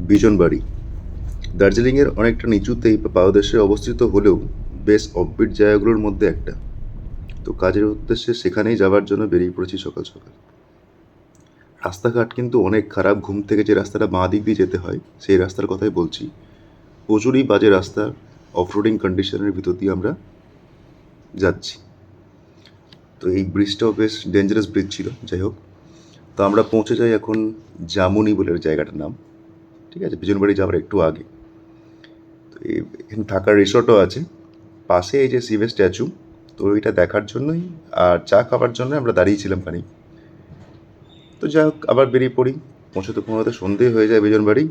বিজনবাড়ি দার্জিলিংয়ের অনেকটা নিচুতেই পাদদেশে অবস্থিত হলেও বেশ অফবিট জায়গাগুলোর মধ্যে একটা। তো কাজের উদ্দেশ্যে সেখানেই যাওয়ার জন্য বেরিয়ে পড়েছি সকাল সকাল। রাস্তাঘাট কিন্তু অনেক খারাপ। ঘুম থেকে যে রাস্তাটা বাঁ দিক দিয়ে যেতে হয় সেই রাস্তার কথাই বলছি। প্রচুরই বাজে রাস্তা, অফরোডিং কন্ডিশনের ভিতর দিয়ে আমরা যাচ্ছি। তো এই ব্রিজটাও বেশ ডেঞ্জারাস ব্রিজ ছিল। যাই হোক, তো আমরা পৌঁছে যাই এখন জামুনি বলে জায়গাটার নাম। ঠিক আছে, বিজনবাড়ি যাওয়ার একটু আগে। তো এখানে থাকার রিসর্টও আছে পাশে। এই যে শিবের স্ট্যাচু, তো ওইটা দেখার জন্যই আর চা খাবার জন্য আমরা দাঁড়িয়েছিলাম খানিক। তো যাই হোক, আবার বেরিয়ে পড়ি। পৌঁছতে পৌঁছতে সন্ধে হয়ে যায় বিজনবাড়ি।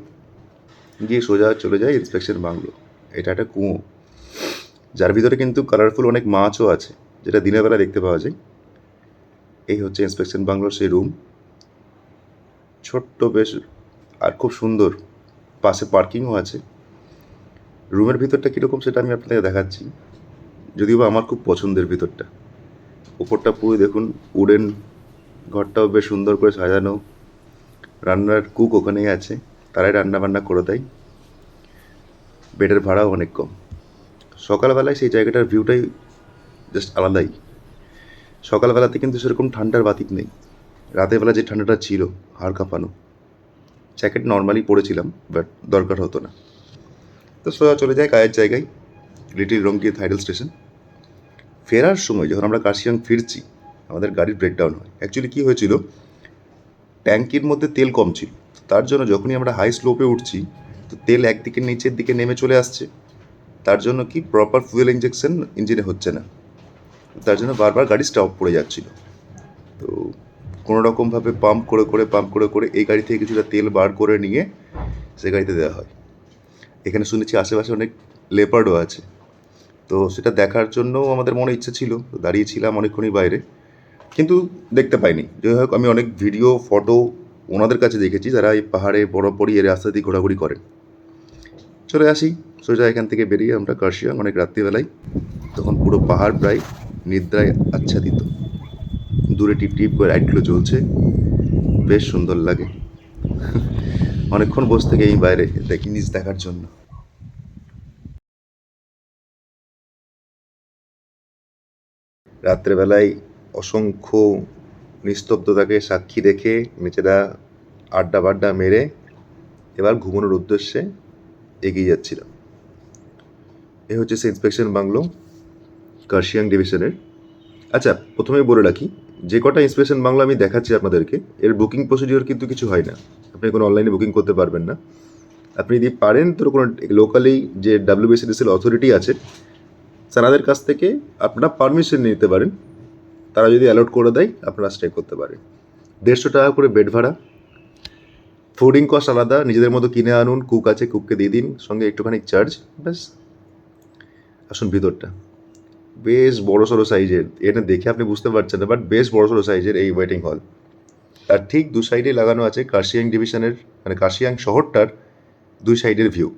গিয়ে সোজা চলে যায় ইন্সপেকশন বাংলো। এটা একটা কুয়ো, যার ভিতরে কিন্তু কালারফুল অনেক মাছও আছে, যেটা দিনের বেলা দেখতে পাওয়া যায়। এই হচ্ছে ইন্সপেকশন বাংলোর সেই রুম। ছোট্ট বেশ, আর খুব সুন্দর। পাশে পার্কিংও আছে। রুমের ভিতরটা কীরকম সেটা আমি আপনাদের দেখাচ্ছি, যদিও বা আমার খুব পছন্দের ভিতরটা। ওপরটা পুরো দেখুন উডেন, ঘরটাও বেশ সুন্দর করে সাজানো। রান্নার কুক ওখানেই আছে, তারাই রান্না বান্না করে দেয়। বেডের ভাড়াও অনেক কম। সকালবেলায় সেই জায়গাটার ভিউটাই জাস্ট আলাদাই। সকালবেলাতে কিন্তু সেরকম ঠান্ডার বাতিক নেই। রাতের বেলা যে ঠান্ডাটা ছিল, হাড় কাঁপানো। জ্যাকেট নর্মালি পরেছিলাম, বাট দরকার হতো না। তো সোজা চলে যায় কাজের জায়গায়, লিটিল রঙ্গি থাইডাল স্টেশন। ফেরার সময় যখন আমরা কার্শিয়াং ফিরছি, আমাদের গাড়ির ব্রেকডাউন হয়। অ্যাকচুয়ালি কী হয়েছিল, ট্যাঙ্কির মধ্যে তেল কম ছিল। তার জন্য যখনই আমরা হাই স্লোপে উঠছি, তো তেল একদিকে নিচের দিকে নেমে চলে আসছে। তার জন্য কি প্রপার ফুয়েল ইঞ্জেকশন ইঞ্জিনে হচ্ছে না। তার জন্য বারবার গাড়ি স্টপ পড়ে যাচ্ছিল। তো কোনো রকমভাবে পাম্প করে করে এই গাড়ি থেকে কিছুটা তেল বার করে নিয়ে সে গাড়িতে দেওয়া হয়। এখানে শুনেছি আশেপাশে অনেক লেপার্ডও আছে। তো সেটা দেখার জন্যও আমাদের মনে ইচ্ছে ছিল। দাঁড়িয়েছিলাম অনেকক্ষণই বাইরে, কিন্তু দেখতে পাইনি। যাই হোক, আমি অনেক ভিডিও ফটো ওনাদের কাছে দেখেছি যারা এই পাহাড়ে বরাবরই এর রাস্তা দিয়ে ঘোরাঘুরি করেন। চলে আসি সোজা এখান থেকে বেরিয়ে আমরা কার্শিয়াং অনেক রাত্রিবেলায়। তখন পুরো পাহাড় প্রায় নিদ্রায় আচ্ছাদিত। দূরে টিপ টিপ করে লাইটগুলো জ্বলছে, বেশ সুন্দর লাগে। অনেকক্ষণ বসে থেকে এই বাইরে দেখি নিচ দেখার জন্য। রাত্রেবেলায় অসংখ্য নিস্তব্ধতাকে সাক্ষী রেখে নিজেরা আড্ডা বাড্ডা মেরে এবার ঘুমানোর উদ্দেশ্যে এগিয়ে যাচ্ছিলাম। এ হচ্ছে সে ইন্সপেকশন বাংলো কার্শিয়াং ডিভিশনের। আচ্ছা, প্রথমেই বলে রাখি, যে কটা ইন্সপেকশন বাংলো আমি দেখাচ্ছি আপনাদেরকে, এর বুকিং প্রসিডিওর কিন্তু কিছু হয় না। আপনি কোনো অনলাইনে বুকিং করতে পারবেন না। আপনি যদি পারেন তো কোনো লোকালি যে WBCDCL অথরিটি আছে, তাদের কাছ থেকে আপনারা পারমিশন নিতে পারেন। তারা যদি অ্যালাউড করে দেয়, আপনারা স্টে করতে পারেন। 150 টাকা করে বেড ভাড়া। ফুডিং কস্ট আলাদা, নিজেদের মতো কিনে আনুন। কুক আছে, কুককে দিয়ে দিন, সঙ্গে একটুখানি চার্জ, ব্যাস। আসুন ভিতরটা, বেশ বড় সড়ো সাইজের। এটা দেখে আপনি বুঝতে পারছেন না, বাট বেশ বড় সড়ো সাইজের এই ওয়েটিং হল। আর ঠিক দু সাইডে লাগানো আছে কার্শিয়াং ডিভিশনের, মানে কার্শিয়াং শহরটার দুই সাইডের ভিউ।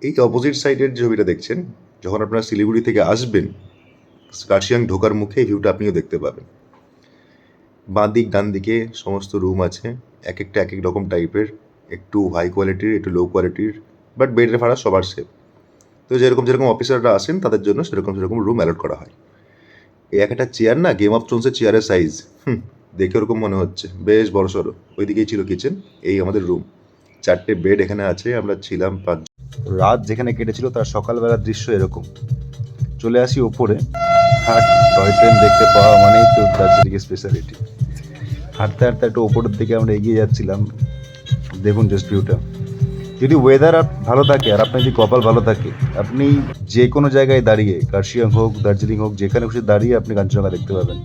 এই অপোজিট সাইডের যে ছবিটা দেখছেন, যখন আপনারা শিলিগুড়ি থেকে আসবেন, কার্শিয়াং ঢোকার মুখে এই ভিউটা আপনিও দেখতে পাবেন। বাঁ দিক ডান দিকে সমস্ত রুম আছে, এক একটা এক এক রকম টাইপের, একটু হাই কোয়ালিটির, একটু লো কোয়ালিটির, বাট বেডের ভাড়া সবার সেম। তো যেরকম যেরকম অফিসাররা আসেন তাদের জন্য সেরকম সেরকম রুম অ্যালট করা হয়। এই এক একটা চেয়ার না, গেম অফ থ্রোনসের চেয়ারের সাইজ। দেখে ওরকম মনে হচ্ছে, বেশ বড় সড়ো। ওইদিকেই ছিল কিচেন, এই আমাদের রুম। 4টে বেড এখানে আছে, আমরা ছিলাম 5। রাত যেখানে কেটেছিল তার সকালবেলার দৃশ্য এরকম। চলে আসি ওপরে। আর টয় ট্রেন দেখতে পাওয়া মানেই তো দার্জিলিংয়ের স্পেশালিটি। হাঁটতে হাঁটতে একটু ওপরের দিকে আমরা এগিয়ে যাচ্ছিলাম। দেখুন জাস্ট ভিউটা। যদি ওয়েদার ভালো থাকে আর আপনার যদি কপাল ভালো থাকে, আপনি যে কোনো জায়গায় দাঁড়িয়ে, কার্শিয়াং হোক, দার্জিলিং হোক, যেখানে খুশি দাঁড়িয়ে আপনি কাঞ্চনজঙ্ঘা দেখতে পাবেন।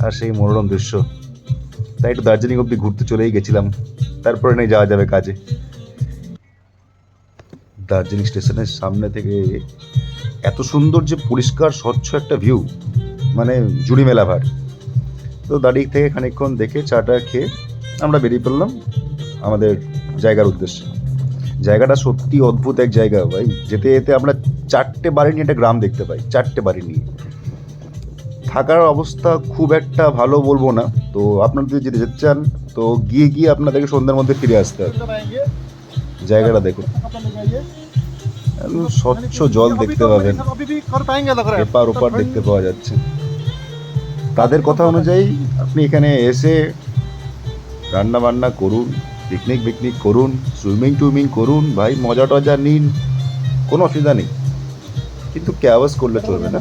আর সেই মনোরম দৃশ্য। তাই একটু দার্জিলিং অব্দি ঘুরতে চলেই গেছিলাম, তারপরে নেই যাওয়া যাবে কাজে। দার্জিলিং স্টেশনের সামনে থেকে এত সুন্দর যে পরিষ্কার স্বচ্ছ একটা ভিউ, মানে জুড়ি মেলা ভার। তো দাঁড়িয়ে থেকে খানিকক্ষণ দেখে চাটা খেয়ে আমরা বেরিয়ে পড়লাম আমাদের জায়গার উদ্দেশ্যে। জায়গাটা সত্যি অদ্ভুত এক জায়গা ভাই। যেতে যেতে আমরা 4টে বাড়ি নিয়ে একটা গ্রাম দেখতে পাই। 4টে বাড়ি নিয়ে থাকার অবস্থা খুব একটা ভালো বলবো না। তো আপনারা যদি যেতে চান, তো গিয়ে গিয়ে আপনাদেরকে সন্ধ্যার মধ্যে ফিরে আসতে হবে। জায়গাটা দেখুন, একদম স্বচ্ছ জল দেখতে পাবেন, এপার ওপার দেখতে পাওয়া যাচ্ছে। তাদের কথা অনুযায়ী আপনি এখানে এসে রান্না বান্না করুন, পিকনিক করুন, সুইমিং করুন, ভাই মজা টজা নিন, কোনো অসুবিধা নেই। কিন্তু ক্যাওয়াস করলে চলবে না।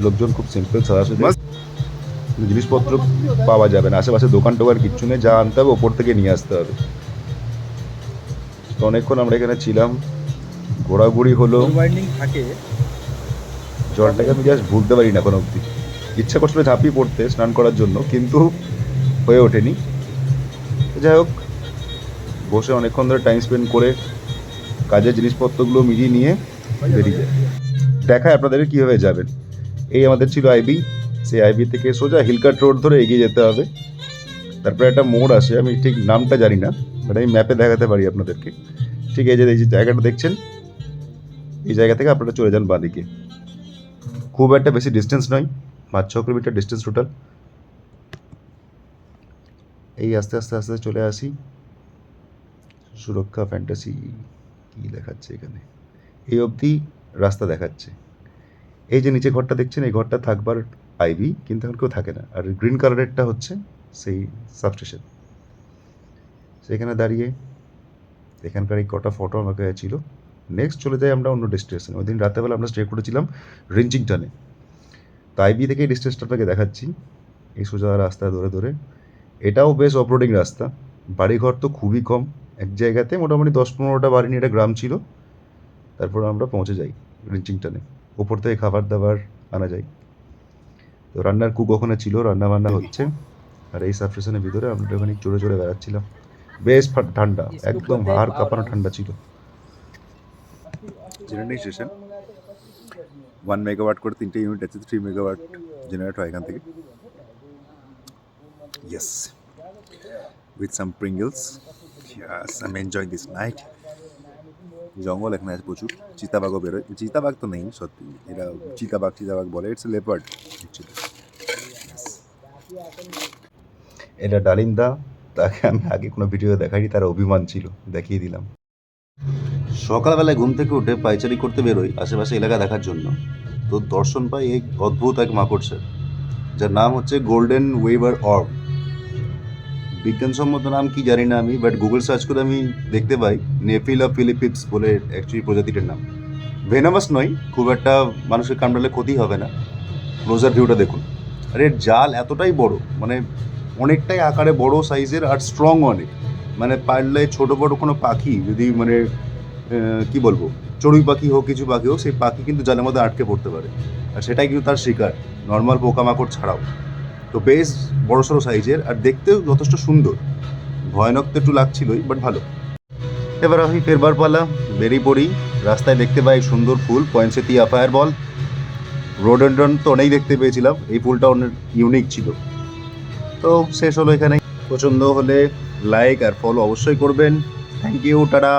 লোকজন খুব সিম্পল, সরাসরি জিনিসপত্র পাওয়া যাবে না, আশেপাশে দোকান টোকান কিচ্ছু নেই, যা আনতে হবে ওপর থেকে নিয়ে আসতে হবে। তো অনেকক্ষণ আমরা এখানে ছিলাম, ঘোরাঘুরি হলো। জলটাকে আমি জাস্ট ভুলতে পারি না কোনো অব্দি। ইচ্ছা করছিল ঝাঁপিয়ে পড়তে স্নান করার জন্য, কিন্তু হয়ে ওঠেনি। যাই হোক, বসে অনেকক্ষণ ধরে টাইম স্পেন্ড করে কাজের জিনিসপত্রগুলো মিলিয়ে নিয়ে বেরিয়ে যায়। দেখায় আপনাদের কীভাবে যাবেন। এই আমাদের ছিল আইবি, সেই আইবি থেকে সোজা হিলকাট রোড ধরে এগিয়ে যেতে হবে। তারপরে একটা মোড় আসে, আমি ঠিক নামটা জানি না, বাট আমি ম্যাপে দেখাতে পারি আপনাদেরকে। ঠিক এই যে জায়গাটা দেখছেন, এই জায়গা থেকে আপনারা চলে যান বাঁদিকে। খুব একটা বেশি ডিস্টেন্স নয়, 5-6 কিলোমিটার ডিস্টেন্স টোটাল। এই আস্তে আস্তে আস্তে চলে আসি সুরক্ষা ফ্যান্টাসি, কি দেখাচ্ছে এখানে, এই অবধি রাস্তা দেখাচ্ছে। এই যে নিচে ঘরটা দেখছেন, এই ঘরটা থাকবার আইবি, কিন্তু এখন কেউ থাকে না। আর গ্রিন কালারেরটা হচ্ছে সেই সাবস্টেশন। সেখানে দাঁড়িয়ে এখানকার এই কটা ফটো আমাকে ছিল। নেক্সট চলে যাই আমরা অন্য ডেস্টিনেশনে। ওই দিন রাতেরবেলা আমরা স্টে করেছিলাম রিঞ্চিংটনে। তো আইবি থেকে এই ডিস্টেন্সটা আপনাকে দেখাচ্ছি, এই সোজা রাস্তা ধরে ধরে। এটাও বেশ অফরোডিং রাস্তা, বাড়িঘর তো খুবই কম। এক জায়গাতে মোটামুটি 10-15টা বাড়ি নিয়ে একটা গ্রাম ছিল। তারপর আমরা পৌঁছে যাই রিঞ্চিংটনে। ওপর থেকে খাবার দাবার আনা যায়। তো রান্নার কুক ওখানে ছিল, রান্না বান্না হচ্ছে। আর এই সাবস্টেশনের ভিতরে আমরা ওখানে চড়ে চড়ে বেড়াচ্ছিলাম। বেশ ঠান্ডা, একদম হাড় কাঁপানো ঠান্ডা ছিল। জেনারেটিং স্টেশন 1 মেগাওয়াট করে 3টে ইউনিট আছে, 3 মেগাওয়াট জেনারেট হয় এখান থেকে। Yes, with some Pringles. Yes, I am enjoying this night. জঙ্গল এখানে আছে প্রচুর, চিতাবাঘও বেরোয়। চিতাবাঘ তো নেই সত্যি, এরা চিতাবাঘ বলে, ইটস লেপার্ড অ্যাকচুয়ালি। এটা ডালিমদা, তাকে আমি আগে কোনো ভিডিও দেখাইনি, তার অভিমান ছিল, দেখিয়ে দিলাম। সকালবেলায় ঘুম থেকে উঠে পাইচারি করতে বেরোই আশেপাশে এলাকা দেখার জন্য। তো দর্শন পাই এই অদ্ভুত এক মাকড়সার, যার নাম হচ্ছে গোল্ডেন ওয়েভার অর্ব। বিজ্ঞানসম্মত নাম কি জানি না আমি, বাট গুগল সার্চ করে আমি দেখতে পাই নেফিলা ফিলিপিপস বলে অ্যাকচুয়ালি প্রজাতিটার নাম। ভেনামাস নয়, খুব একটা মানুষের কামড়ালে ক্ষতি হবে না। ক্লোজার ভিউটা দেখুন। আর এর জাল এতটাই বড়, মানে অনেকটাই আকারে বড় সাইজের, আর স্ট্রং অনেক। মানে পারলে ছোটো বড়ো কোনো পাখি যদি মানে কি বলবো, চড়ুই পাখি হোক কিছু পাখি হোক, সেই পাখি কিন্তু জালের মধ্যে আটকে পড়তে পারে। আর সেটাই কিন্তু তার শিকার, নর্মাল পোকামাকড় ছাড়াও। তো বেশ বড়সড় সাইজের, আর দেখতেও যথেষ্ট সুন্দর। ভয়ানক তো একটু লাগছিলই, বাট ভালো। এবার আমি ফেরবার পালা, বেরিয়ে পড়ি। রাস্তায় দেখতে পাই সুন্দর ফুল, পয়েন্টসেতিয়া ফায়ার বল। রোডেন্ড্রন তো অনেক দেখতে পেয়েছিলাম, এই ফুলটা অনেক ইউনিক ছিল। তো শেষ হলো এখানে। পছন্দ হলে লাইক আর ফলো অবশ্যই করবেন। Thank you, tata.